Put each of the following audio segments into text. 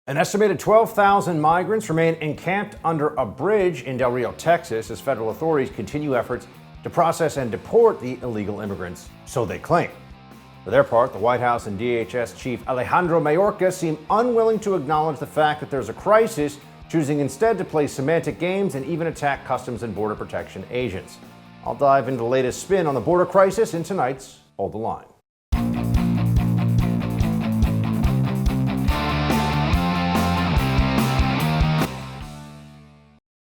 An estimated 12,000 migrants remain encamped under a bridge in Rio Texas as federal authorities continue efforts to process and deport the illegal immigrants, so they claim. For their part, the White House and DHS Chief Alejandro Mayorkas seem unwilling to acknowledge the fact that there's a crisis, choosing instead to play semantic games and even attack Customs and Border Protection agents. I'll dive into the latest spin on the border crisis in tonight's Hold the Line.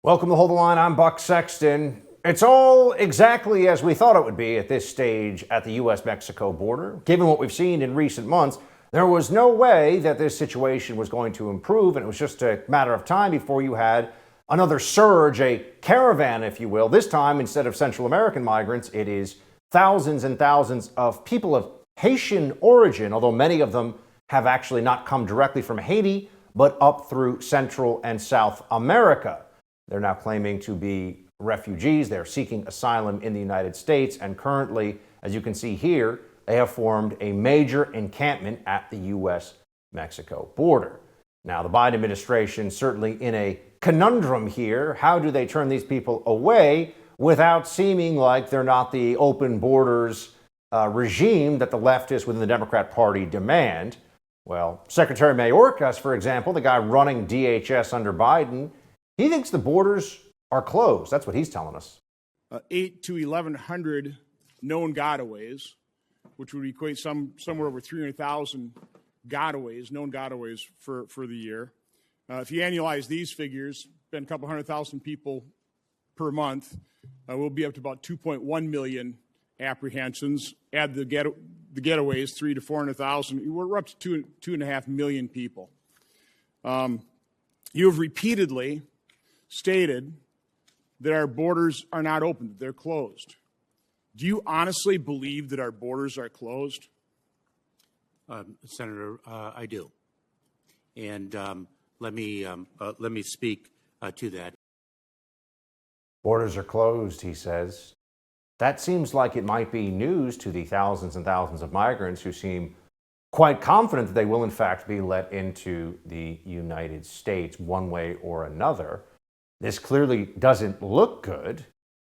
Welcome to Hold the Line. I'm Buck Sexton. It's all exactly as we thought it would be at this stage at the U.S.-Mexico border. Given what we've seen in recent months, there was no way that this situation was going to improve, and it was just a matter of time before you had another surge, a caravan, if you will. This time, instead of Central American migrants, it is thousands and thousands of people of Haitian origin, although many of them have actually not come directly from Haiti, but up through Central and South America. They're now claiming to be refugees. They're seeking asylum in the United States. And currently, as you can see here, they have formed a major encampment at the U.S.-Mexico border. Now, the Biden administration certainly in a conundrum here. How do they turn these people away without seeming like they're not the open borders regime that the leftists within the Democrat Party demand? Well, Secretary Mayorkas, for example, the guy running DHS under Biden, he thinks the borders are closed. That's what he's telling us. 8 to 1,100 known gotaways, which would equate somewhere over 300,000 known gotaways for the year. If you annualize these figures, been a couple 100,000 people per month, we'll be up to about 2.1 million apprehensions. Add the getaways, 300,000 to 400,000. We're up to 2.5 million people. You have repeatedly stated that our borders are not open, that they're closed. Do you honestly believe that our borders are closed? Senator, I do. And let me speak to that. Borders are closed, he says. That seems like it might be news to the thousands and thousands of migrants who seem quite confident that they will in fact be let into the United States one way or another. This clearly doesn't look good,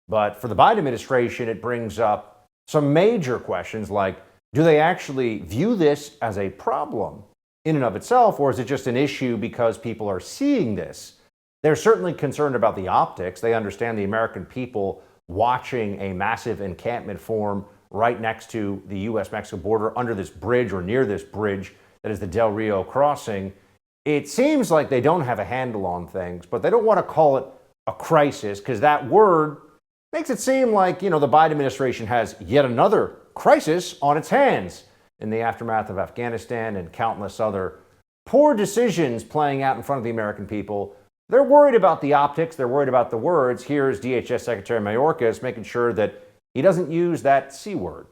but for the Biden administration, it brings up some major questions like, do they actually view this as a problem in and of itself, or is it just an issue because people are seeing this? They're certainly concerned about the optics. They understand the American people watching a massive encampment form right next to the U.S.-Mexico border under this bridge or near this bridge that is the Del Rio crossing. It seems like they don't have a handle on things, but they don't want to call it a crisis because that word makes it seem like, the Biden administration has yet another crisis on its hands in the aftermath of Afghanistan and countless other poor decisions playing out in front of the American people. They're worried about the optics. They're worried about the words. Here's DHS Secretary Mayorkas making sure that he doesn't use that C word.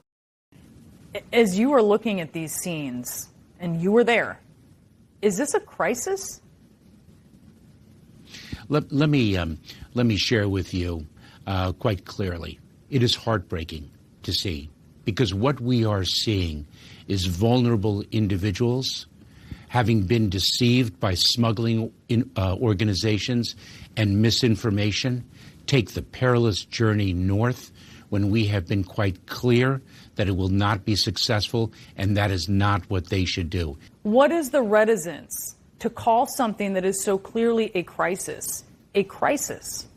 As you were looking at these scenes, and you were there, is this a crisis? Let me share with you quite clearly. It is heartbreaking to see, because what we are seeing is vulnerable individuals having been deceived by smuggling organizations and misinformation take the perilous journey north when we have been quite clear that it will not be successful, and that is not what they should do. What is the reticence to call something that is so clearly a crisis a crisis?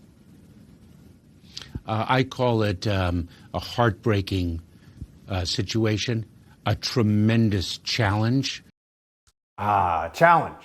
I call it a heartbreaking situation, a tremendous challenge. Challenge.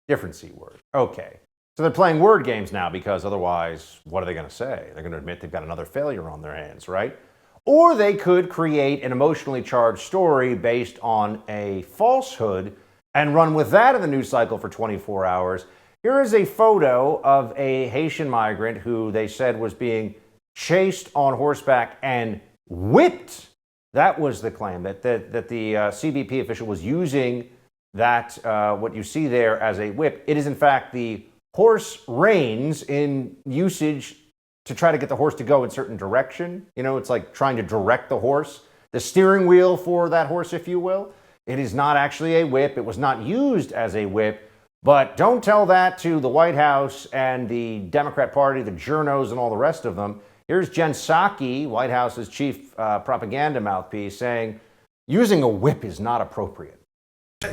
Different C word. Okay. So they're playing word games now because otherwise, what are they going to say? They're going to admit they've got another failure on their hands, right? Or they could create an emotionally charged story based on a falsehood and run with that in the news cycle for 24 hours. Here is a photo of a Haitian migrant who they said was being chased on horseback and whipped. That was the claim, that the CBP official was using that, what you see there, as a whip. It is, in fact, the horse reins in usage to try to get the horse to go in certain direction. It's like trying to direct the horse. The steering wheel for that horse, if you will. It is not actually a whip. It was not used as a whip. But don't tell that to the White House and the Democrat Party, the journos, and all the rest of them. Here's Jen Psaki, White House's chief propaganda mouthpiece, saying using a whip is not appropriate.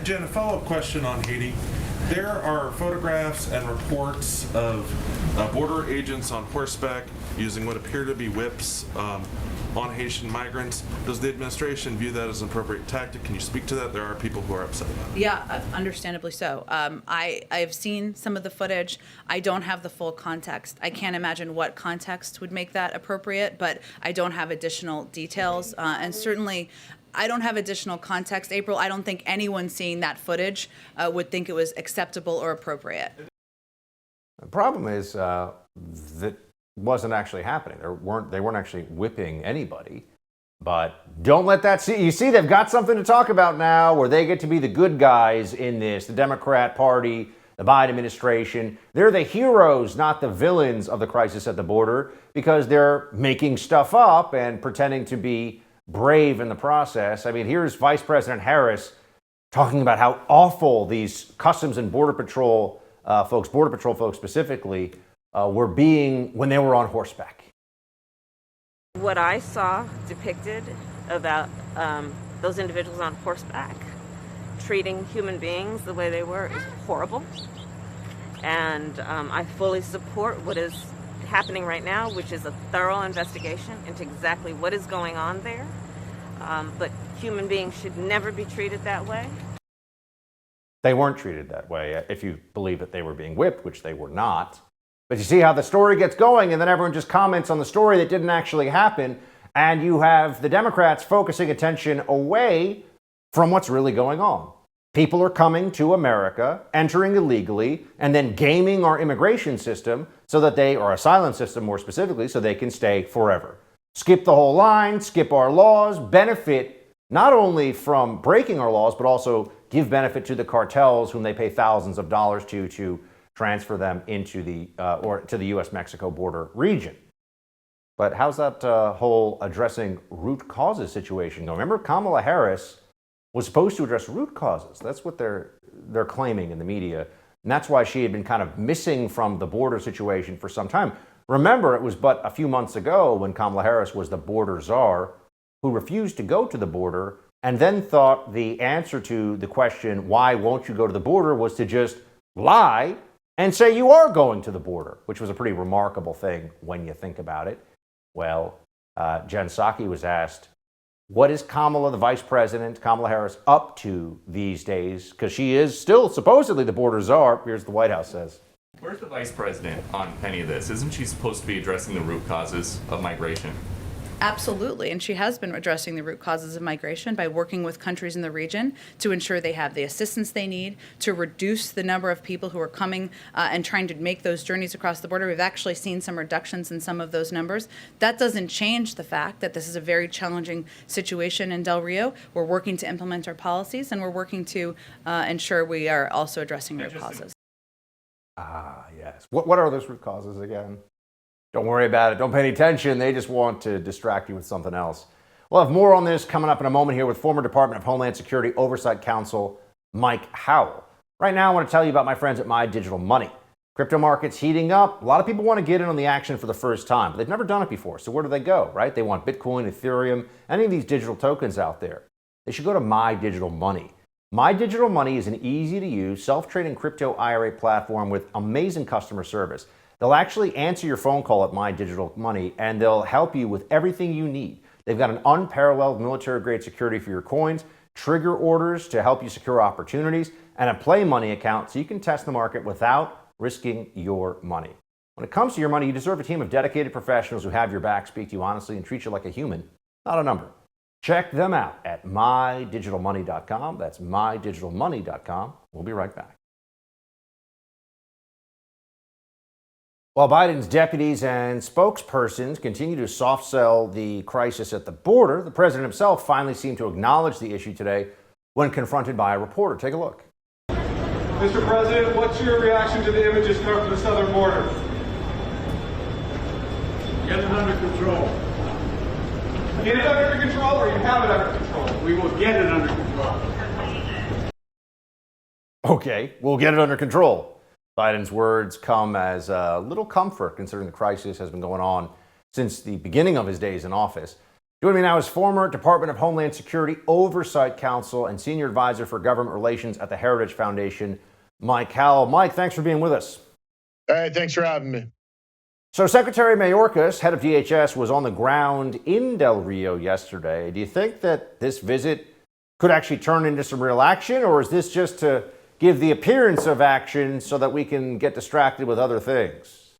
Jen, a follow-up question on Haiti. There are photographs and reports of border agents on horseback using what appear to be whips on Haitian migrants. Does the administration view that as an appropriate tactic? Can you speak to that? There are people who are upset about it. Yeah, understandably so. I've seen some of the footage. I don't have the full context. I can't imagine what context would make that appropriate, but I don't have additional details. And certainly, I don't have additional context, April. I don't think anyone seeing that footage would think it was acceptable or appropriate. The problem is that wasn't actually happening. They weren't actually whipping anybody. But don't let that see. You see, they've got something to talk about now where they get to be the good guys in this. The Democrat Party, the Biden administration. They're the heroes, not the villains of the crisis at the border, because they're making stuff up and pretending to be brave in the process. I mean, here's Vice President Harris talking about how awful these Customs and Border Patrol folks specifically, were being when they were on horseback. What I saw depicted about those individuals on horseback treating human beings the way they were is horrible. And I fully support what is happening right now, which is a thorough investigation into exactly what is going on there. But human beings should never be treated that way. They weren't treated that way, if you believe that they were being whipped, which they were not. But you see how the story gets going, and then everyone just comments on the story that didn't actually happen, and you have the Democrats focusing attention away from what's really going on. People are coming to America, entering illegally, and then gaming our immigration system so that our asylum system more specifically, so they can stay forever. Skip the whole line, skip our laws, benefit not only from breaking our laws, but also give benefit to the cartels whom they pay thousands of dollars to transfer them into to the U.S.-Mexico border region. But how's that whole addressing root causes situation go? Remember, Kamala Harris was supposed to address root causes. That's what they're claiming in the media. And that's why she had been kind of missing from the border situation for some time. Remember, it was but a few months ago when Kamala Harris was the border czar who refused to go to the border and then thought the answer to the question, why won't you go to the border, was to just lie and say you are going to the border, which was a pretty remarkable thing when you think about it. Well, Jen Psaki was asked, what is Kamala, the vice president, Kamala Harris, up to these days? Because she is still supposedly the border czar. Here's the White House says. Where's the vice president on any of this? Isn't she supposed to be addressing the root causes of migration? Absolutely, and she has been addressing the root causes of migration by working with countries in the region to ensure they have the assistance they need to reduce the number of people who are coming and trying to make those journeys across the border. We've actually seen some reductions in some of those numbers. That doesn't change the fact that this is a very challenging situation in Del Rio. We're working to implement our policies, and we're working to ensure we are also addressing root causes. Ah, yes. What are those root causes again? Don't worry about it. Don't pay any attention. They just want to distract you with something else. We'll have more on this coming up in a moment here with former Department of Homeland Security Oversight Counsel Mike Howell. Right now, I want to tell you about my friends at My Digital Money. Crypto market's heating up. A lot of people want to get in on the action for the first time, but they've never done it before. So where do they go, right? They want Bitcoin, Ethereum, any of these digital tokens out there. They should go to My Digital Money. My Digital Money is an easy-to-use, self-trading crypto IRA platform with amazing customer service. They'll actually answer your phone call at My Digital Money, and they'll help you with everything you need. They've got an unparalleled military-grade security for your coins, trigger orders to help you secure opportunities, and a play money account so you can test the market without risking your money. When it comes to your money, you deserve a team of dedicated professionals who have your back, speak to you honestly, and treat you like a human, not a number. Check them out at mydigitalmoney.com. That's mydigitalmoney.com. We'll be right back. While Biden's deputies and spokespersons continue to soft sell the crisis at the border, the president himself finally seemed to acknowledge the issue today when confronted by a reporter. Take a look. Mr. President, what's your reaction to the images coming from the southern border? Get it under control. Get it under control, or you have it under control? We will get it under control. Okay, we'll get it under control. Biden's words come as a little comfort considering the crisis has been going on since the beginning of his days in office. Joining me now is former Department of Homeland Security Oversight Counsel and Senior Advisor for Government Relations at the Heritage Foundation, Mike Howell. Mike, thanks for being with us. Hey, thanks for having me. So Secretary MAYORKAS, head of DHS, was on the ground in Del Rio yesterday. Do you think that this visit could actually turn into some real action, or is this just to give the appearance of action so that we can get distracted with other things?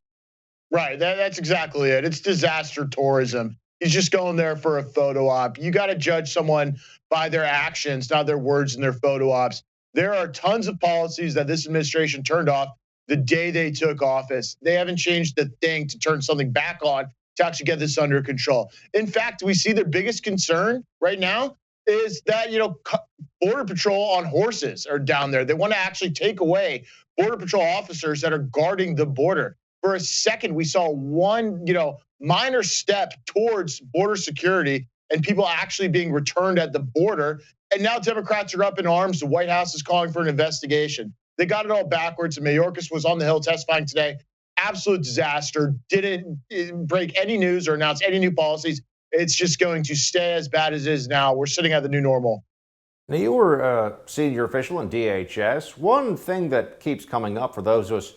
Right, that's exactly it. It's disaster tourism. He's just going there for a photo op. You got to judge someone by their actions, not their words and their photo ops. There are tons of policies that this administration turned off the day they took office. They haven't changed the thing to turn something back on to actually get this under control. In fact, we see their biggest concern right now is that, Border Patrol on horses are down there. They want to actually take away Border Patrol officers that are guarding the border. For a second, we saw one, minor step towards border security and people actually being returned at the border. And now Democrats are up in arms. The White House is calling for an investigation. They got it all backwards. And Mayorkas was on the Hill testifying today. Absolute disaster. Didn't break any news or announce any new policies. It's just going to stay as bad as it is now. We're sitting at the new normal. Now, you were a senior official in DHS. One thing that keeps coming up for those of us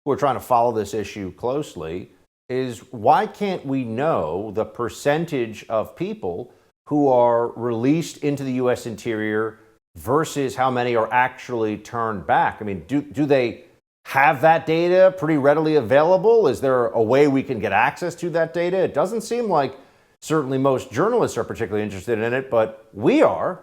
who are trying to follow this issue closely is why can't we know the percentage of people who are released into the U.S. interior versus how many are actually turned back? I mean, do they have that data pretty readily available? Is there a way we can get access to that data? It doesn't seem like certainly most journalists are particularly interested in it, but we are.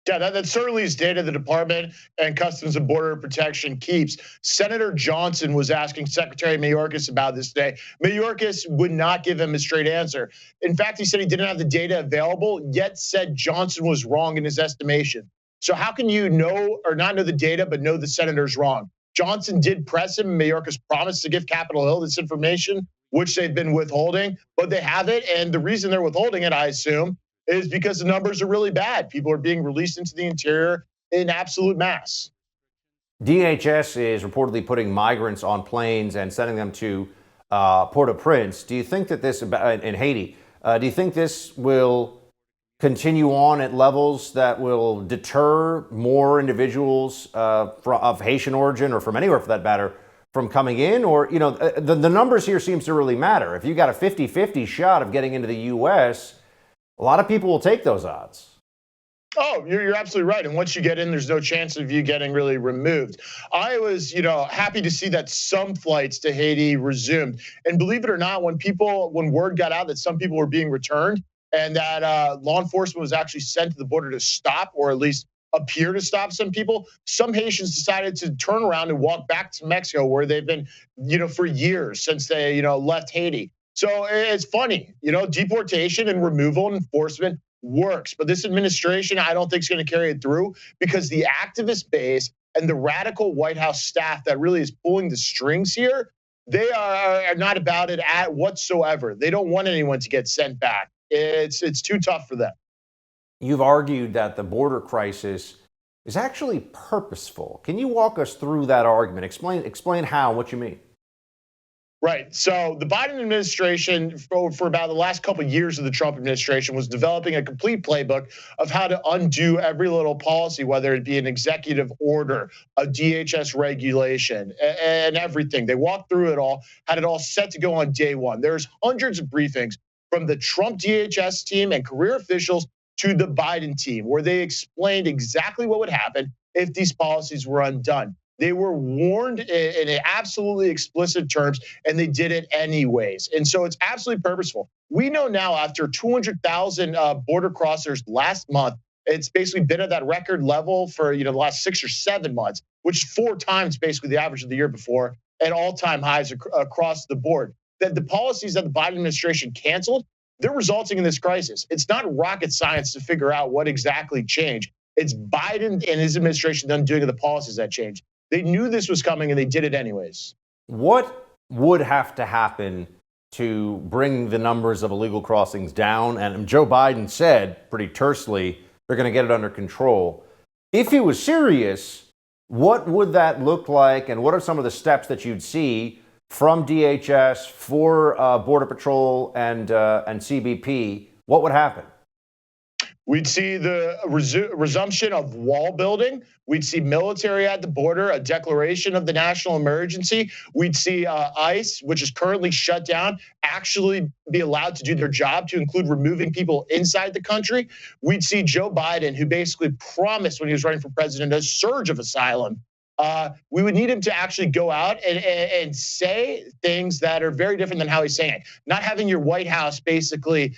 Yeah, that certainly is data the Department and Customs and Border Protection keeps. Senator Johnson was asking Secretary Mayorkas about this today. Mayorkas would not give him a straight answer. In fact, he said he didn't have the data available, yet said Johnson was wrong in his estimation. So how can you know or not know the data, but know the senator's wrong? Johnson did press him. Mayorkas promised to give Capitol Hill this information, which they've been withholding, but they have it. And the reason they're withholding it, I assume, is because the numbers are really bad. People are being released into the interior in absolute mass. DHS is reportedly putting migrants on planes and sending them to Port-au-Prince. Do you think that this, in Haiti, do you think this will continue on at levels that will deter more individuals of Haitian origin or from anywhere for that matter from coming in? Or, the numbers here seems to really matter. If you got a 50-50 shot of getting into the U.S., a lot of people will take those odds. Oh, you're absolutely right. And once you get in, there's no chance of you getting really removed. I was, happy to see that some flights to Haiti resumed. And believe it or not, when word got out that some people were being returned and that law enforcement was actually sent to the border to stop, or at least appear to stop some people, some Haitians decided to turn around and walk back to Mexico, where they've been, for years since they, left Haiti. So it's funny, deportation and removal and enforcement works. But this administration, I don't think is going to carry it through, because the activist base and the radical White House staff that really is pulling the strings here, they are not about it at whatsoever. They don't want anyone to get sent back. It's too tough for them. You've argued that the border crisis is actually purposeful. Can you walk us through that argument? Explain how, what you mean. Right. So the Biden administration, for about the last couple of years of the Trump administration, was developing a complete playbook of how to undo every little policy, whether it be an executive order, a DHS regulation, and everything. They walked through it all, had it all set to go on day one. There's hundreds of briefings from the Trump DHS team and career officials to the Biden team, where they explained exactly what would happen if these policies were undone. They were warned in absolutely explicit terms, and they did it anyways. And so it's absolutely purposeful. We know now, after 200,000 border crossers last month, it's basically been at that record level for the last 6 or 7 months, which is 4 times basically the average of the year before, and all-time highs across the board. That the policies that the Biden administration canceled, they're resulting in this crisis. It's not rocket science to figure out what exactly changed. It's Biden and his administration undoing the policies that changed. They knew this was coming, and they did it anyways. What would have to happen to bring the numbers of illegal crossings down? And Joe Biden said pretty tersely they're going to get it under control. If he was serious, What would that look like, and what are some of the steps that you'd see from DHS for Border Patrol and CBP? What would happen? We'd see the resumption of wall building. We'd see military at the border, a declaration of the national emergency. We'd see ICE, which is currently shut down, actually be allowed to do their job, to include removing people inside the country. We'd see Joe Biden, who basically promised when he was running for president a surge of asylum. We would need him to actually go out and say things that are very different than how he's saying it. Not having your White House basically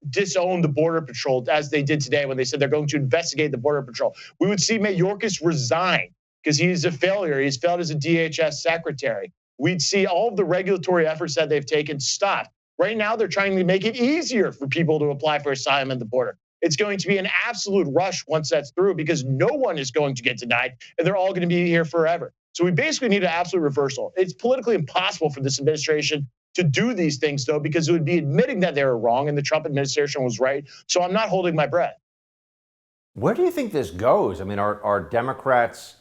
disown the Border Patrol as they did today when they said they're going to investigate the Border Patrol. We would see Mayorkas resign because he's a failure. He's failed as a DHS secretary. We'd see all of the regulatory efforts that they've taken stopped. Right now, they're trying to make it easier for people to apply for asylum at the border. It's going to be an absolute rush once that's through because no one is going to get denied and they're all going to be here forever. So we basically need an absolute reversal. It's politically impossible for this administration to do these things, though, because it would be admitting that they were wrong and the Trump administration was right. So I'm not holding my breath. Where do you think this goes? I mean, are Democrats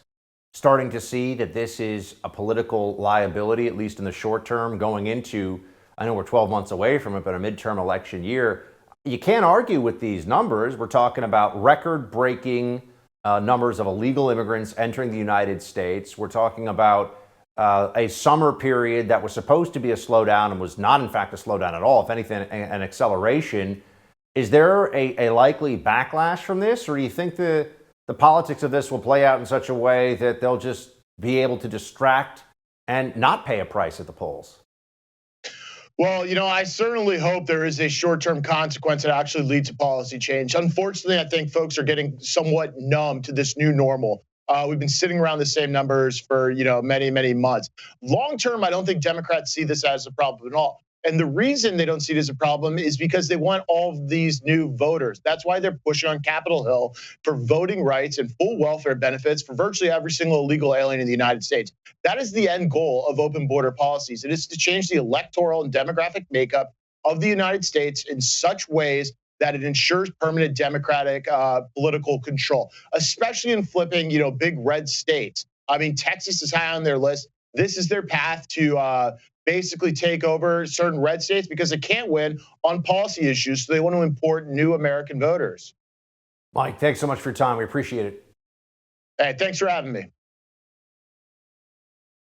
starting to see that this is a political liability, at least in the short term, going into, I know we're 12 months away from it, but a midterm election year? You can't argue with these numbers. We're talking about record-breaking numbers of illegal immigrants entering the United States. We're talking about a summer period that was supposed to be a slowdown and was not, in fact, a slowdown at all. If anything, an acceleration. Is there a likely backlash from this, or do you think the politics of this will play out in such a way that they'll just be able to distract and not pay a price at the polls? Well, I certainly hope there is a short-term consequence that actually leads to policy change. Unfortunately, I think folks are getting somewhat numb to this new normal. We've been sitting around the same numbers for, many, many months. Long-term, I don't think Democrats see this as a problem at all. And the reason they don't see it as a problem is because they want all of these new voters. That's why they're pushing on Capitol Hill for voting rights and full welfare benefits for virtually every single illegal alien in the United States. That is the end goal of open border policies. It is to change the electoral and demographic makeup of the United States in such ways that it ensures permanent democratic political control, especially in flipping, big red states. I mean, Texas is high on their list. This is their path to basically take over certain red states because they can't win on policy issues. So they want to import new American voters. Mike, thanks so much for your time. We appreciate it. Hey, thanks for having me.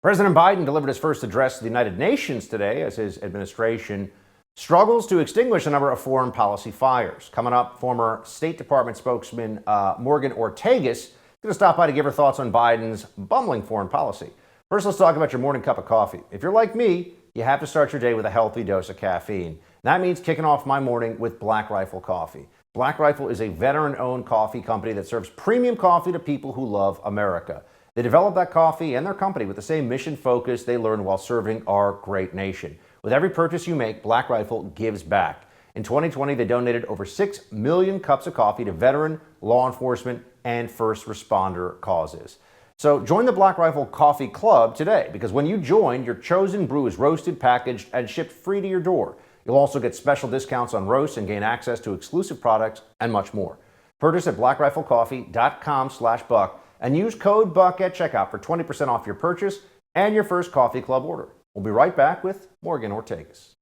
President Biden delivered his first address to the United Nations today as his administration struggles to extinguish a number of foreign policy fires. Coming up, former State Department spokesman Morgan Ortagus is going to stop by to give her thoughts on Biden's bumbling foreign policy. First, let's talk about your morning cup of coffee. If you're like me, you have to start your day with a healthy dose of caffeine. That means kicking off my morning with Black Rifle Coffee. Black Rifle is a veteran-owned coffee company that serves premium coffee to people who love America. They develop that coffee and their company with the same mission focus they learned while serving our great nation. With every purchase you make, Black Rifle gives back. In 2020, they donated over 6 million cups of coffee to veteran, law enforcement, and first responder causes. So join the Black Rifle Coffee Club today, because when you join, your chosen brew is roasted, packaged, and shipped free to your door. You'll also get special discounts on roasts and gain access to exclusive products and much more. Purchase at blackriflecoffee.com/buck and use code BUCK at checkout for 20% off your purchase and your first coffee club order. We'll be right back with Morgan Ortagus.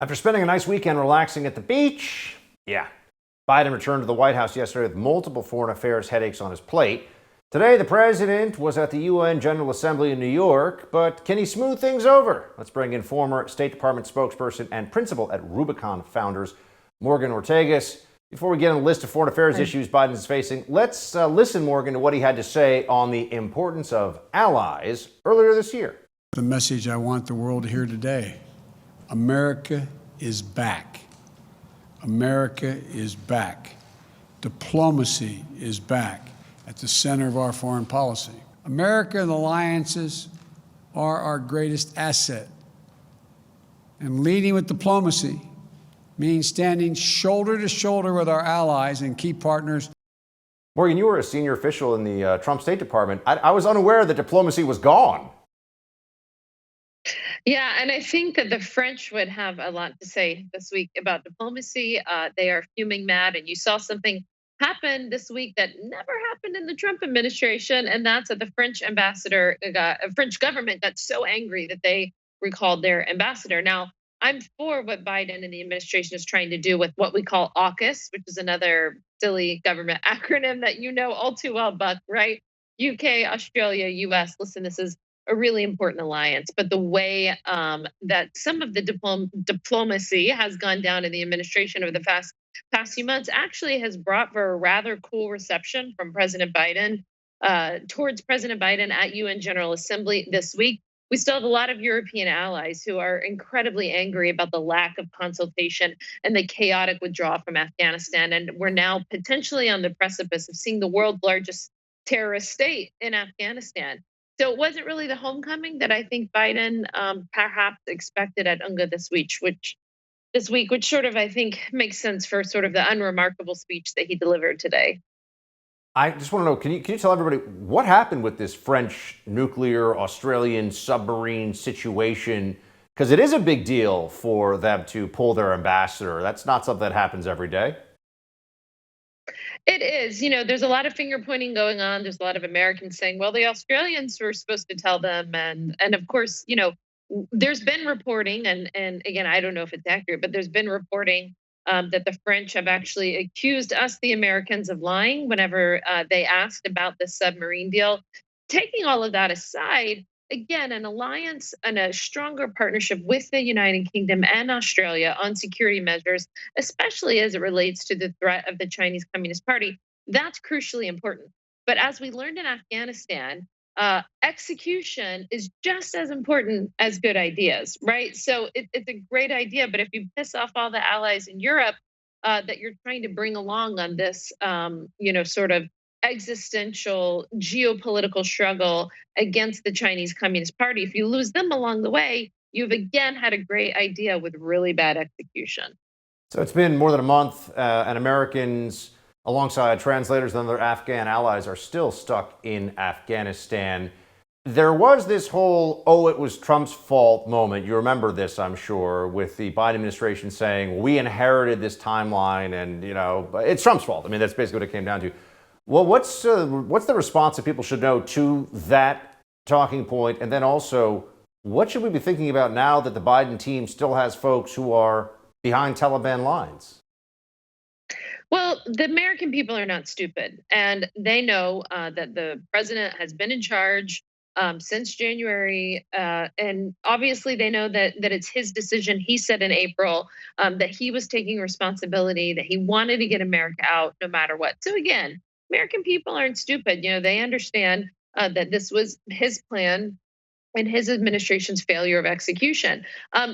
After spending a nice weekend relaxing at the beach, Biden returned to the White House yesterday with multiple foreign affairs headaches on his plate. Today, the president was at the UN General Assembly in New York, but can he smooth things over? Let's bring in former State Department spokesperson and principal at Rubicon Founders, Morgan Ortagus. Before we get on a list of foreign affairs issues Biden is facing, let's listen, Morgan, to what he had to say on the importance of allies earlier this year. The message I want the world to hear today: America is back. America is back. Diplomacy is back at the center of our foreign policy. America and alliances are our greatest asset. And leading with diplomacy means standing shoulder to shoulder with our allies and key partners. Morgan, you were a senior official in the Trump State Department. I was unaware that diplomacy was gone. Yeah, and I think that the French would have a lot to say this week about diplomacy. They are fuming mad, and you saw something happen this week that never happened in the Trump administration, and that's that the French French government got so angry that they recalled their ambassador. Now, I'm for what Biden and the administration is trying to do with what we call AUKUS, which is another silly government acronym that you know all too well, Buck, right? UK, Australia, US. Listen, this is a really important alliance. But the way that some of the diplomacy has gone down in the administration over the past few months actually has brought for a rather cool reception from President Biden towards President Biden at UN General Assembly this week. We still have a lot of European allies who are incredibly angry about the lack of consultation and the chaotic withdrawal from Afghanistan. And we're now potentially on the precipice of seeing the world's largest terrorist state in Afghanistan. So it wasn't really the homecoming that I think Biden perhaps expected at UNGA this week, which sort of I think makes sense for sort of the unremarkable speech that he delivered today. I just want to know, can you tell everybody what happened with this French nuclear Australian submarine situation? Because it is a big deal for them to pull their ambassador. That's not something that happens every day. It is. There's a lot of finger pointing going on. There's a lot of Americans saying, well, the Australians were supposed to tell them. And of course, there's been reporting, and again, I don't know if it's accurate, but there's been reporting that the French have actually accused us, the Americans, of lying whenever they asked about the submarine deal. Taking all of that aside, again, an alliance and a stronger partnership with the United Kingdom and Australia on security measures, especially as it relates to the threat of the Chinese Communist Party, that's crucially important. But as we learned in Afghanistan, execution is just as important as good ideas, right? So it's a great idea, but if you piss off all the allies in Europe that you're trying to bring along on this, sort of existential geopolitical struggle against the Chinese Communist Party, if you lose them along the way, you've again had a great idea with really bad execution. So it's been more than a month, and Americans, alongside translators and their Afghan allies, are still stuck in Afghanistan. There was this whole, it was Trump's fault moment. You remember this, I'm sure, with the Biden administration saying, we inherited this timeline and, it's Trump's fault. I mean, that's basically what it came down to. Well, what's the response that people should know to that talking point? And then also, what should we be thinking about now that the Biden team still has folks who are behind Taliban lines? Well, the American people are not stupid, and they know that the president has been in charge since January, and obviously they know that it's his decision. He said in April that he was taking responsibility, that he wanted to get America out no matter what. So again, American people aren't stupid. They understand that this was his plan and his administration's failure of execution.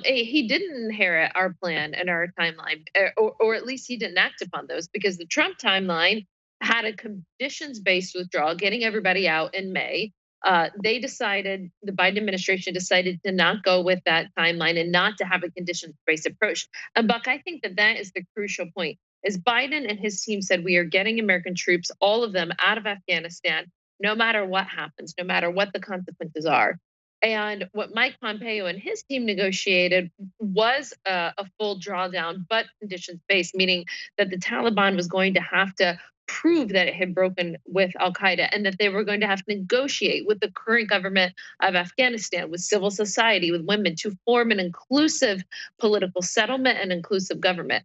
He didn't inherit our plan and our timeline, or at least he didn't act upon those, because the Trump timeline had a conditions-based withdrawal, getting everybody out in May. The Biden administration decided to not go with that timeline and not to have a conditions-based approach. And Buck, I think that is the crucial point. As Biden and his team said, we are getting American troops, all of them, out of Afghanistan, no matter what happens, no matter what the consequences are. And what Mike Pompeo and his team negotiated was a full drawdown, but conditions-based, meaning that the Taliban was going to have to prove that it had broken with al-Qaeda, and that they were going to have to negotiate with the current government of Afghanistan, with civil society, with women, to form an inclusive political settlement and inclusive government.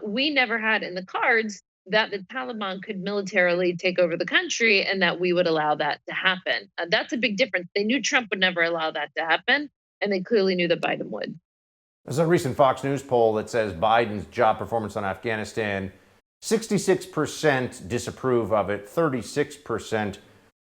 We never had in the cards that the Taliban could militarily take over the country and that we would allow that to happen. That's a big difference. They knew Trump would never allow that to happen, and they clearly knew that Biden would. There's a recent Fox News poll that says Biden's job performance on Afghanistan, 66% disapprove of it, 36%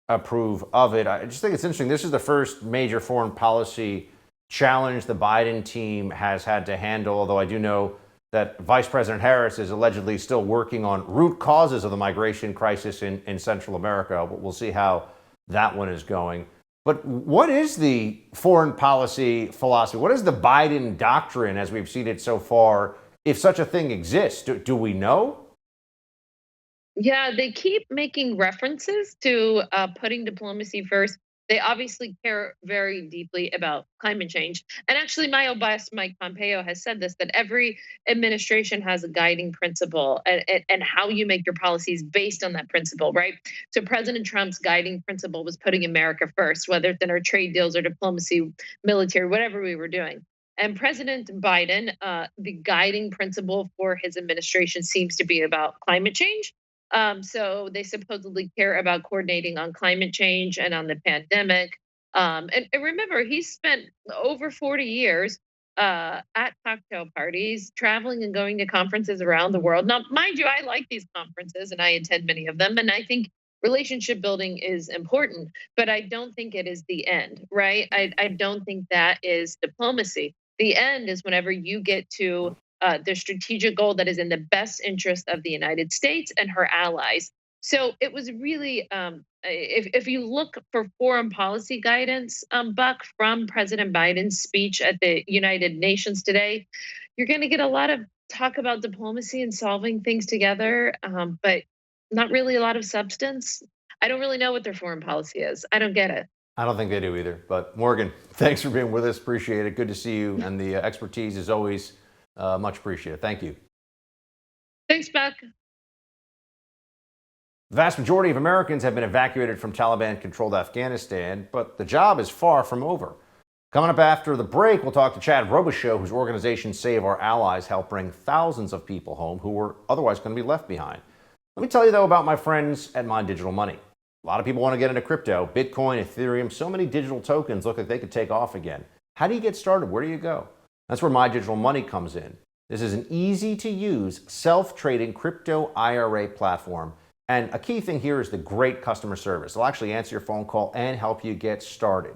approve of it. I just think it's interesting. This is the first major foreign policy challenge the Biden team has had to handle, although I do know that Vice President Harris is allegedly still working on root causes of the migration crisis in Central America. We'll see how that one is going. But what is the foreign policy philosophy? What is the Biden doctrine as we've seen it so far, if such a thing exists? Do we know? Yeah, they keep making references to putting diplomacy first. They obviously care very deeply about climate change. And actually, my old boss, Mike Pompeo, has said this, that every administration has a guiding principle, and how you make your policies based on that principle, right? So President Trump's guiding principle was putting America first, whether it's in our trade deals or diplomacy, military, whatever we were doing. And President Biden, the guiding principle for his administration seems to be about climate change. So they supposedly care about coordinating on climate change and on the pandemic. And remember, he spent over 40 years at cocktail parties, traveling and going to conferences around the world. Now, mind you, I like these conferences and I attend many of them. And I think relationship building is important, but I don't think it is the end, right? I don't think that is diplomacy. The end is whenever you get to the strategic goal that is in the best interest of the United States and her allies. So it was really, if you look for foreign policy guidance, Buck, from President Biden's speech at the United Nations today, you're going to get a lot of talk about diplomacy and solving things together, but not really a lot of substance. I don't really know what their foreign policy is. I don't get it. I don't think they do either. But Morgan, thanks for being with us. Appreciate it. Good to see you. And the expertise is always much appreciated. Thank you. Thanks, Buck. The vast majority of Americans have been evacuated from Taliban-controlled Afghanistan, but the job is far from over. Coming up after the break, we'll talk to Chad Robichaux, whose organization Save Our Allies helped bring thousands of people home who were otherwise going to be left behind. Let me tell you, though, about my friends at My Digital Money. A lot of people want to get into crypto, Bitcoin, Ethereum. So many digital tokens look like they could take off again. How do you get started? Where do you go? That's where My Digital Money comes in. This is an easy-to-use, self-trading crypto IRA platform. And a key thing here is the great customer service. They'll actually answer your phone call and help you get started.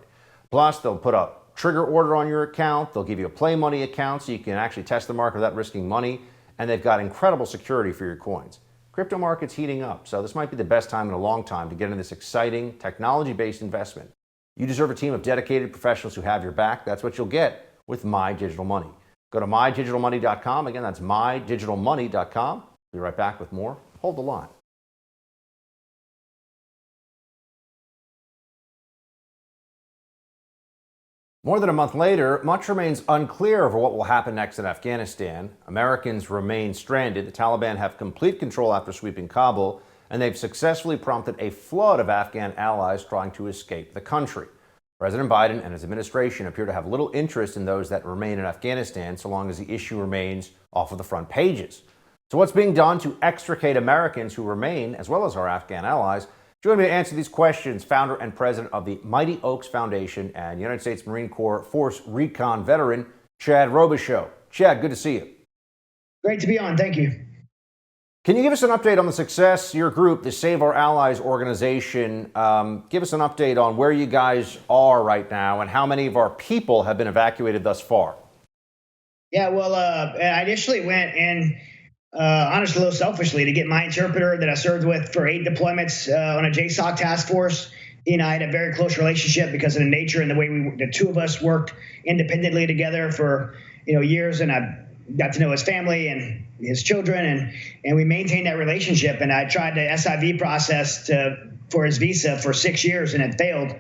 Plus, they'll put a trigger order on your account. They'll give you a play money account so you can actually test the market without risking money. And they've got incredible security for your coins. Crypto market's heating up, so this might be the best time in a long time to get into this exciting technology-based investment. You deserve a team of dedicated professionals who have your back. That's what you'll get with My Digital Money. Go to mydigitalmoney.com. Again, that's mydigitalmoney.com. We'll be right back with more. Hold the line. More than a month later, much remains unclear over what will happen next in Afghanistan. Americans remain stranded. The Taliban have complete control after sweeping Kabul, and they've successfully prompted a flood of Afghan allies trying to escape the country. President Biden and his administration appear to have little interest in those that remain in Afghanistan so long as the issue remains off of the front pages. So what's being done to extricate Americans who remain, as well as our Afghan allies? Joining me to answer these questions, founder and president of the Mighty Oaks Foundation and United States Marine Corps Force Recon veteran, Chad Robichaux. Chad, good to see you. Great to be on. Thank you. Can you give us an update on the success your group, the Save Our Allies organization? Give us an update on where you guys are right now and how many of our people have been evacuated thus far. Yeah, well, I initially went in, honestly, a little selfishly, to get my interpreter that I served with for 8 deployments on a JSOC task force. He and I had a very close relationship because of the nature and the way the two of us worked independently together for years, and I got to know his family and his children, and we maintained that relationship. And I tried the SIV process for his visa for 6 years, and it failed.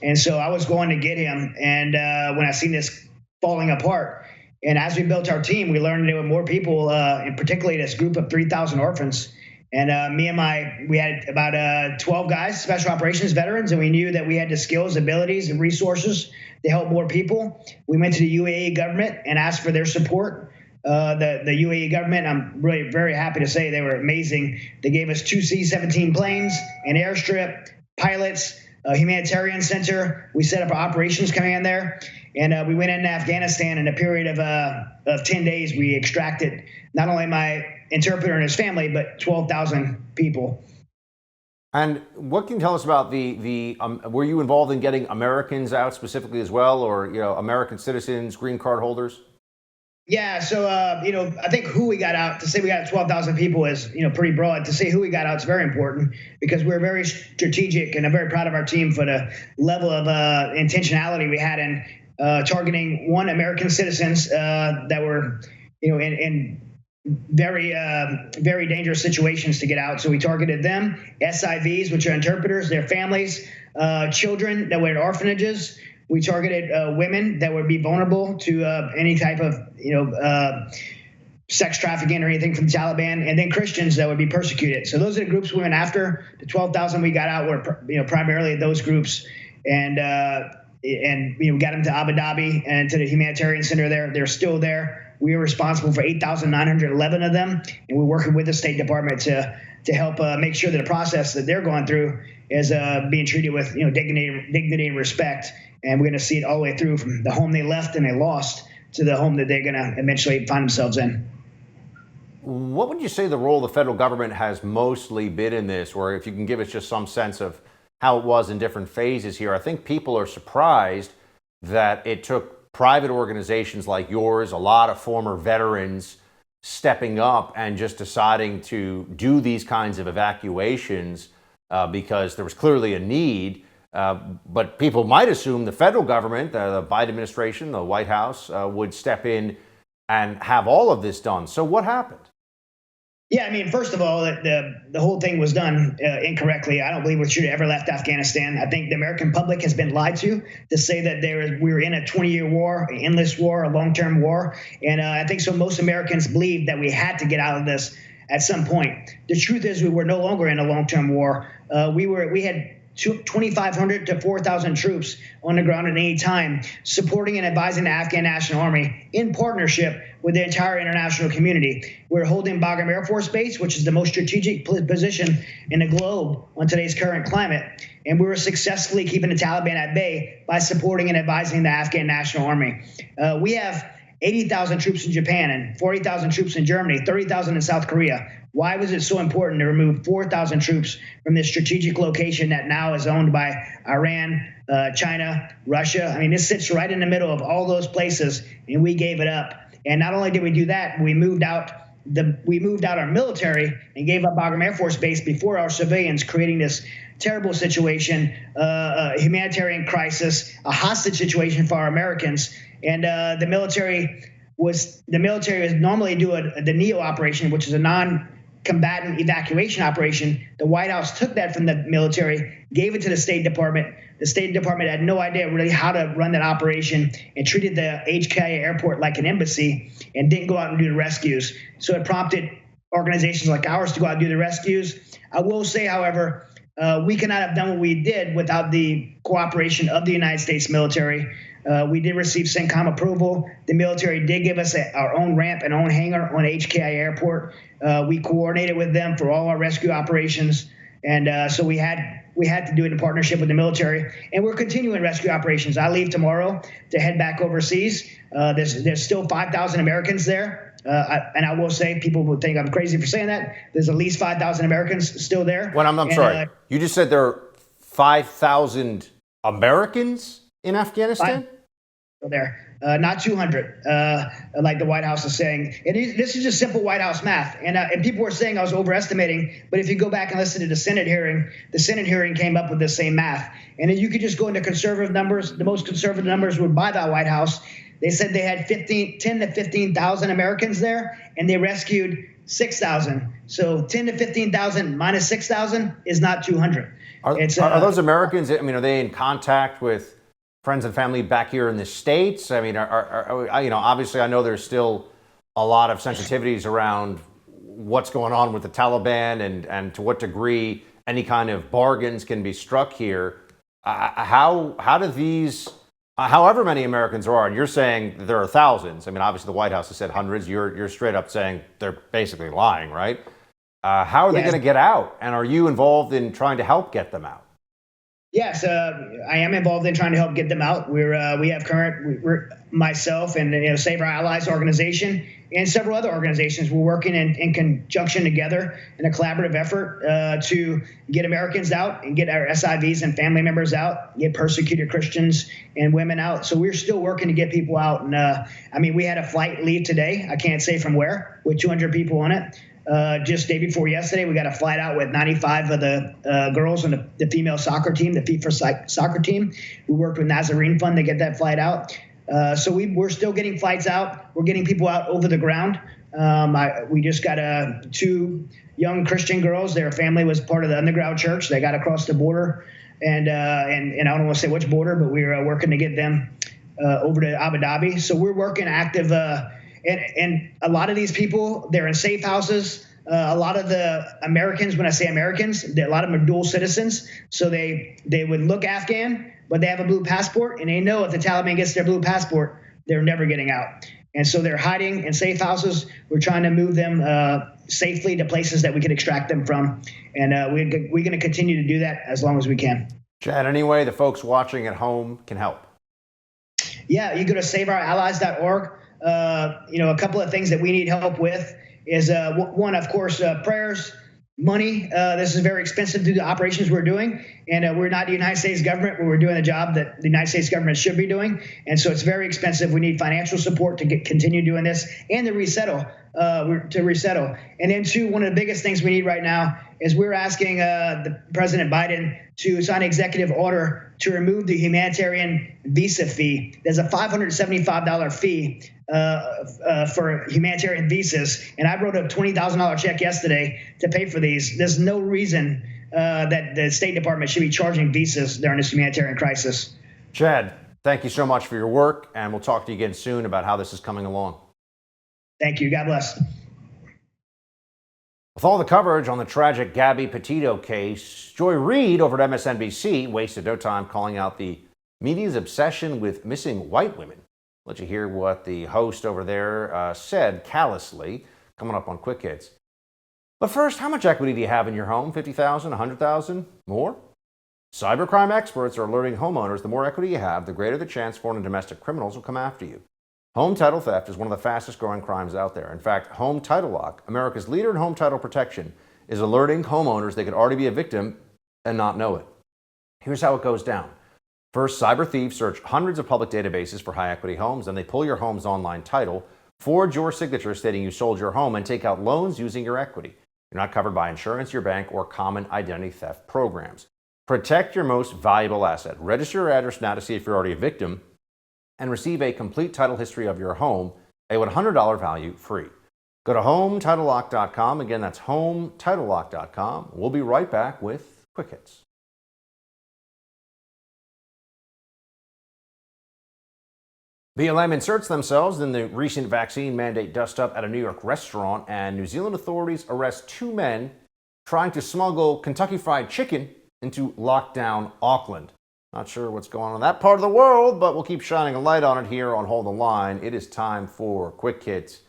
And so I was going to get him, and when I seen this falling apart, and as we built our team, we learned there were more people, and particularly this group of 3,000 orphans. And we had about 12 guys, special operations veterans, and we knew that we had the skills, abilities, and resources to help more people. We went to the UAE government and asked for their support. The UAE government, I'm really very happy to say they were amazing. They gave us 2 C-17 planes, an airstrip, pilots, a humanitarian center. We set up our operations command there, and we went into Afghanistan in a period of 10 days. We extracted not only my interpreter and his family, but 12,000 people. And what can you tell us about were you involved in getting Americans out specifically as well, or American citizens, green card holders? Yeah, so I think who we got out, to say we got 12,000 people is pretty broad. To say who we got out is very important because we're very strategic, and I'm very proud of our team for the level of intentionality we had in targeting American citizens that were in very dangerous situations to get out. So we targeted them, SIVs, which are interpreters, their families, children that were in orphanages. We targeted women that would be vulnerable to any type of, sex trafficking or anything from the Taliban, and then Christians that would be persecuted. So those are the groups we went after. The 12,000 we got out were, primarily those groups, and we got them to Abu Dhabi and to the humanitarian center there. They're still there. We are responsible for 8,911 of them, and we're working with the State Department to help make sure that the process that they're going through is being treated with dignity and respect. And we're going to see it all the way through from the home they left and they lost to the home that they're going to eventually find themselves in. What would you say the role the federal government has mostly been in this, or if you can give us just some sense of how it was in different phases here? I think people are surprised that it took private organizations like yours, a lot of former veterans, stepping up and just deciding to do these kinds of evacuations because there was clearly a need. But people might assume the federal government, the Biden administration, the White House would step in and have all of this done. So what happened? Yeah, first of all, the whole thing was done incorrectly. I don't believe we should have ever left Afghanistan. I think the American public has been lied to say that we were in a 20-year war, an endless war, a long-term war. And I think so most Americans believe that we had to get out of this at some point. The truth is we were no longer in a long-term war. We had 2,500 to 4,000 troops on the ground at any time, supporting and advising the Afghan National Army in partnership with the entire international community. We're holding Bagram Air Force Base, which is the most strategic position in the globe on today's current climate. And we were successfully keeping the Taliban at bay by supporting and advising the Afghan National Army. We have 80,000 troops in Japan and 40,000 troops in Germany, 30,000 in South Korea. Why was it so important to remove 4,000 troops from this strategic location that now is owned by Iran, China, Russia? This sits right in the middle of all those places, and we gave it up. And not only did we do that, we moved out our military and gave up Bagram Air Force Base before our civilians, creating this terrible situation, a humanitarian crisis, a hostage situation for our Americans. And the military was normally do the NEO operation, which is a non-combatant evacuation operation. The White House took that from the military, gave it to the State Department. The State Department had no idea really how to run that operation and treated the HKIA airport like an embassy and didn't go out and do the rescues. So it prompted organizations like ours to go out and do the rescues. I will say, however, we cannot have done what we did without the cooperation of the United States military. We did receive CENTCOM approval. The military did give us our own ramp and own hangar on HKIA airport. We coordinated with them for all our rescue operations. And so we had to do it in partnership with the military, and we're continuing rescue operations. I leave tomorrow to head back overseas. There's still 5,000 Americans there, and I will say, people will think I'm crazy for saying that. There's at least 5,000 Americans still there. Well, I'm sorry. You just said there are 5,000 Americans in Afghanistan? There. Not 200, like the White House is saying. This is just simple White House math. And people were saying I was overestimating, but if you go back and listen to the Senate hearing came up with the same math. And then you could just go into conservative numbers. The most conservative numbers were by the White House. They said they had 10 to 15,000 Americans there, and they rescued 6,000. So 10 to 15,000 minus 6,000 is not 200. Are those Americans, are they in contact with friends and family back here in the States? Obviously I know there's still a lot of sensitivities around what's going on with the Taliban and to what degree any kind of bargains can be struck here. How do these, however many Americans there are, and you're saying there are thousands. Obviously the White House has said hundreds. You're straight up saying they're basically lying, right? How are they going to get out? And are you involved in trying to help get them out? Yes, I am involved in trying to help get them out. We're myself and Save Our Allies organization and several other organizations. We're working in conjunction together in a collaborative effort to get Americans out and get our SIVs and family members out, get persecuted Christians and women out. So we're still working to get people out. And we had a flight leave today. I can't say from where, with 200 people on it. Just day before yesterday, we got a flight out with 95 of the girls on the female soccer team, the FIFA soccer team. We worked with Nazarene Fund to get that flight out. So we're still getting flights out. We're getting people out over the ground. We just got two young Christian girls. Their family was part of the underground church. They got across the border, and I don't want to say which border, but we were working to get them over to Abu Dhabi. So we're working active, and a lot of these people, they're in safe houses. A lot of the Americans, when I say Americans, a lot of them are dual citizens. So they would look Afghan, but they have a blue passport, and they know if the Taliban gets their blue passport, they're never getting out. And so they're hiding in safe houses. We're trying to move them safely to places that we can extract them from. And we're going to continue to do that as long as we can. Chad, any way the folks watching at home can help? Yeah, you go to saveourallies.org. A couple of things that we need help with is one, of course, prayers, money. This is very expensive to do the operations we're doing. And we're not the United States government, but we're doing the job that the United States government should be doing. And so it's very expensive. We need financial support to continue doing this and to resettle. And then two, one of the biggest things we need right now is we're asking the President Biden to sign an executive order to remove the humanitarian visa fee. There's a $575 fee for humanitarian visas, and I wrote a $20,000 check yesterday to pay for these. There's no reason that the State Department should be charging visas during this humanitarian crisis. Chad, thank you so much for your work, and we'll talk to you again soon about how this is coming along. Thank you. God bless. With all the coverage on the tragic Gabby Petito case, Joy Reid over at MSNBC wasted no time calling out the media's obsession with missing white women. Let you hear what the host over there said callously, coming up on Quick Hits. But first, how much equity do you have in your home? 50,000, 100,000, more? Cybercrime experts are alerting homeowners the more equity you have, the greater the chance foreign and domestic criminals will come after you. Home title theft is one of the fastest growing crimes out there. In fact, Home Title Lock, America's leader in home title protection, is alerting homeowners they could already be a victim and not know it. Here's how it goes down. First, cyber thieves search hundreds of public databases for high equity homes, then they pull your home's online title, forge your signature stating you sold your home, and take out loans using your equity. You're not covered by insurance, your bank, or common identity theft programs. Protect your most valuable asset. Register your address now to see if you're already a victim, and receive a complete title history of your home, a $100 value free. Go to HomeTitleLock.com. Again, that's HomeTitleLock.com. We'll be right back with Quick Hits. BLM inserts themselves in the recent vaccine mandate dust-up at a New York restaurant, and New Zealand authorities arrest two men trying to smuggle Kentucky Fried Chicken into lockdown Auckland. Not sure what's going on in that part of the world, but we'll keep shining a light on it here on Hold the Line. It is time for Quick Hits.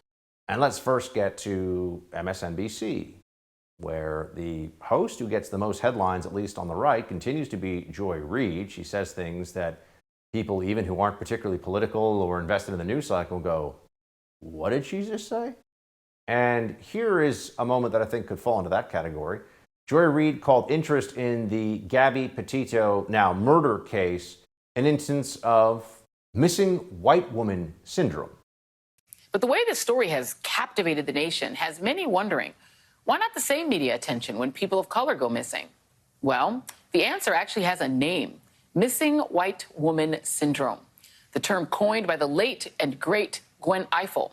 And let's first get to MSNBC, where the host who gets the most headlines, at least on the right, continues to be Joy Reid. She says things that people, even who aren't particularly political or invested in the news cycle, go, what did she just say? And here is a moment that I think could fall into that category. Joy Reid called interest in the Gabby Petito now murder case an instance of missing white woman syndrome. But the way this story has captivated the nation has many wondering, why not the same media attention when people of color go missing? Well, the answer actually has a name: missing white woman syndrome, the term coined by the late and great Gwen Ifill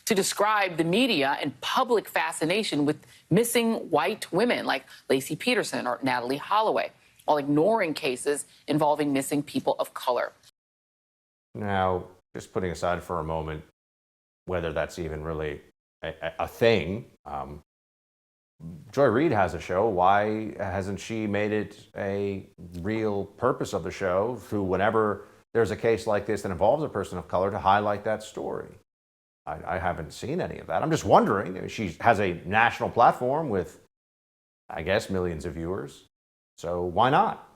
to describe the media and public fascination with missing white women like Lacey Peterson or Natalie Holloway, while ignoring cases involving missing people of color. Now, just putting aside for a moment whether that's even really a thing, Joy Reid has a show. Why hasn't she made it a real purpose of the show to, whenever there's a case like this that involves a person of color, to highlight that story? I haven't seen any of that. I'm just wondering. She has a national platform with, I guess, millions of viewers. So why not?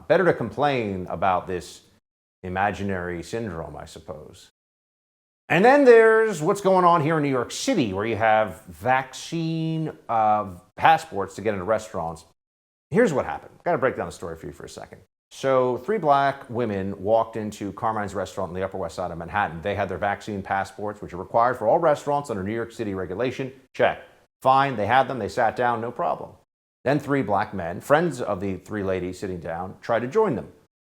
Better to complain about this imaginary syndrome, I suppose. And then there's what's going on here in New York City, where you have vaccine passports to get into restaurants. Here's what happened. Got to break down the story for you for a second. So 3 black women walked into Carmine's restaurant on the Upper West Side of Manhattan. They had their vaccine passports, which are required for all restaurants under New York City regulation. Check. Fine. They had them. They sat down. No problem. Then 3 black men, friends of the 3 ladies sitting down, tried to join them.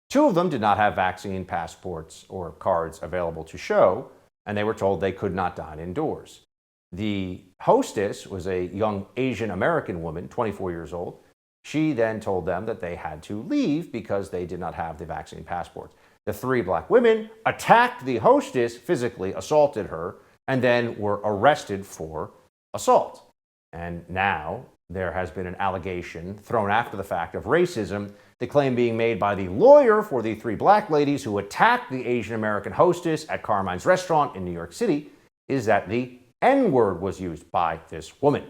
2 of them did not have vaccine passports or cards available to show, and they were told they could not dine indoors. The hostess was a young Asian American woman, 24 years old. She then told them that they had to leave because they did not have the vaccine passports. The three black women attacked the hostess, physically assaulted her, and then were arrested for assault. And now there has been an allegation thrown after the fact of racism, the claim being made by the lawyer for the three black ladies who attacked the Asian American hostess at Carmine's restaurant in New York City is that the N-word was used by this woman.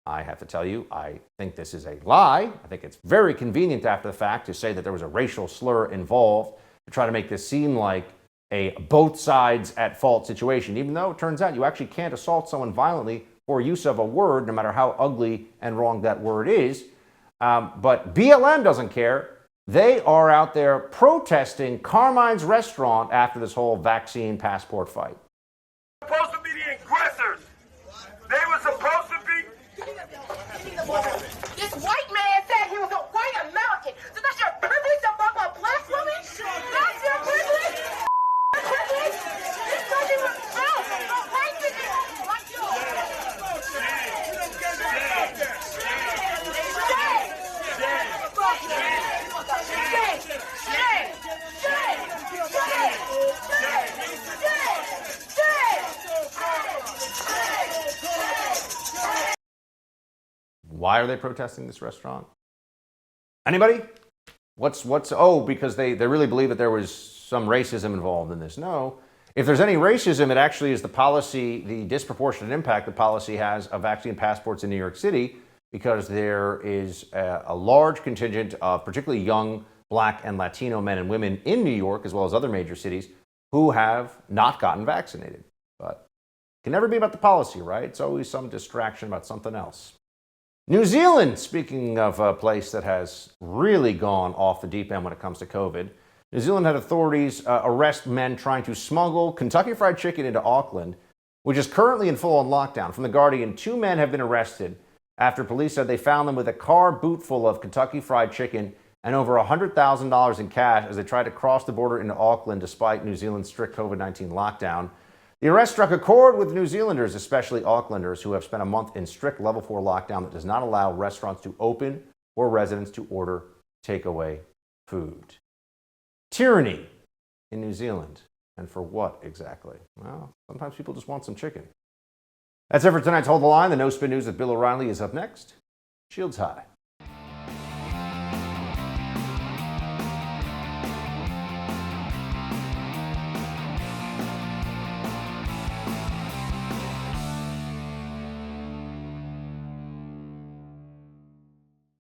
I have to tell you, I think this is a lie. I think it's very convenient after the fact to say that there was a racial slur involved to try to make this seem like a both sides at fault situation, even though it turns out you actually can't assault someone violently for use of a word, no matter how ugly and wrong that word is. But BLM doesn't care. They are out there protesting Carmine's restaurant after this whole vaccine passport fight. Supposed to be the aggressors. They were supposed to be. This white man said he was a white American. So that's your privilege to bump a black woman? That's your privilege? Privilege? This country was built for white people like you. Why are they protesting this restaurant? Anybody? Oh, because they really believe that there was some racism involved in this. No. If there's any racism, it actually is the policy, the disproportionate impact the policy has of vaccine passports in New York City, because there is a large contingent of particularly young Black and Latino men and women in New York, as well as other major cities, who have not gotten vaccinated. But it can never be about the policy, right? It's always some distraction about something else. New Zealand, speaking of a place that has really gone off the deep end when it comes to COVID, New Zealand had authorities arrest men trying to smuggle Kentucky Fried Chicken into Auckland, which is currently in full-on lockdown. From The Guardian, 2 men have been arrested after police said they found them with a car boot full of Kentucky Fried Chicken and over $100,000 in cash as they tried to cross the border into Auckland despite New Zealand's strict COVID-19 lockdown. The arrest struck a chord with New Zealanders, especially Aucklanders, who have spent a month in strict level 4 lockdown that does not allow restaurants to open or residents to order takeaway food. Tyranny in New Zealand. And for what exactly? Well, sometimes people just want some chicken. That's it for tonight's Hold the Line. The No Spin News with Bill O'Reilly is up next. Shields high.